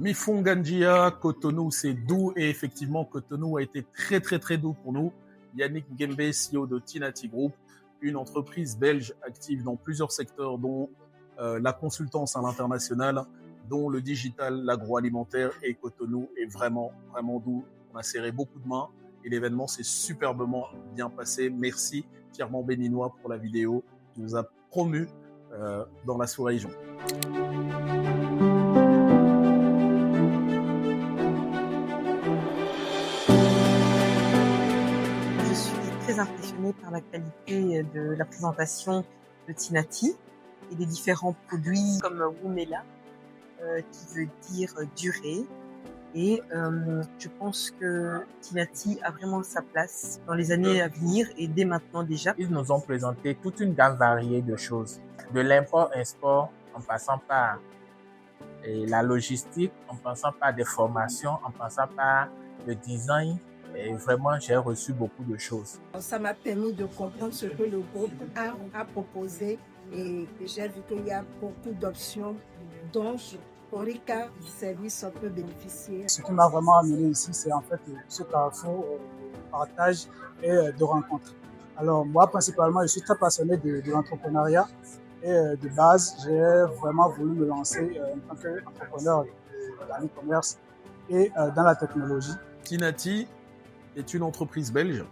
Mifunganjia, Cotonou, c'est doux et effectivement, Cotonou a été très doux pour nous. Yannick Gembe, CEO de Tinati Group, une entreprise belge active dans plusieurs secteurs, dont la consultance à l'international, dont le digital, l'agroalimentaire, et Cotonou est vraiment doux. On a serré beaucoup de mains et l'événement s'est superbement bien passé. Merci, fièrement béninois, pour la vidéo qui nous a promu dans la sous-région. Je suis très impressionnée par la qualité de la présentation de Tinati et des différents produits comme Wumela, qui veut dire durée. Et je pense que Tinati a vraiment sa place dans les années à venir et dès maintenant déjà. Ils nous ont présenté toute une gamme variée de choses, de l'import-export en passant par la logistique, en passant par des formations, en passant par le design. Et vraiment, j'ai reçu beaucoup de choses. Ça m'a permis de comprendre ce que le groupe a proposé et j'ai vu qu'il y a beaucoup d'options dont Orica Service peut bénéficier. Ce qui m'a vraiment amené ici, c'est en fait ce carrefour de partage et de rencontre. Alors moi, principalement, je suis très passionné de l'entrepreneuriat et de base, j'ai vraiment voulu me lancer en tant qu'entrepreneur dans l'e-commerce et dans la technologie. Tinati est une entreprise belge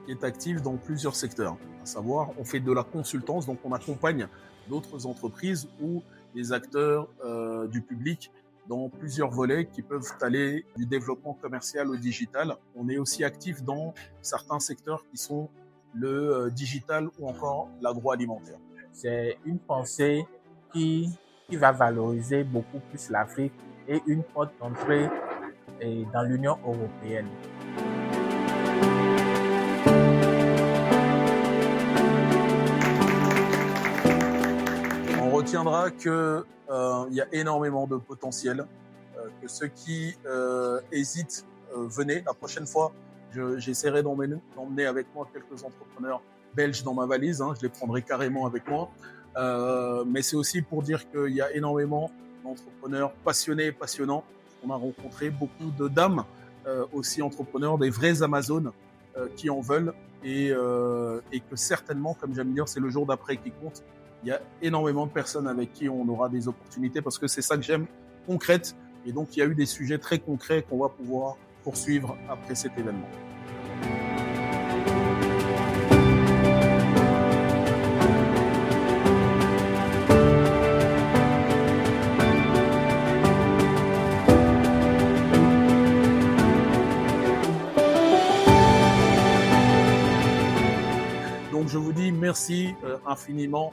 qui est active dans plusieurs secteurs. À savoir, on fait de la consultance, donc on accompagne d'autres entreprises ou des acteurs du public dans plusieurs volets qui peuvent aller du développement commercial au digital. On est aussi actif dans certains secteurs qui sont le digital ou encore l'agroalimentaire. C'est une pensée qui va valoriser beaucoup plus l'Afrique et une porte d'entrée dans l'Union européenne. On retiendra qu'il y a énormément de potentiel, que ceux qui hésitent, venez. La prochaine fois, j'essaierai d'emmener avec moi quelques entrepreneurs belges dans ma valise, je les prendrai carrément avec moi. Mais c'est aussi pour dire qu'il y a énormément d'entrepreneurs passionnés et passionnants. On a rencontré beaucoup de dames aussi entrepreneurs, des vrais Amazones qui en veulent et que certainement, comme j'aime dire, c'est le jour d'après qui compte. Il y a énormément de personnes avec qui on aura des opportunités parce que c'est ça que j'aime, concrète. Et donc, il y a eu des sujets très concrets qu'on va pouvoir poursuivre après cet événement. Donc, je vous dis merci infiniment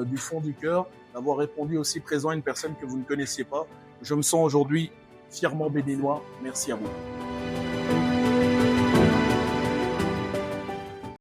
du fond du cœur d'avoir répondu aussi présent à une personne que vous ne connaissiez pas. Je me sens aujourd'hui fièrement béninois. Merci à vous.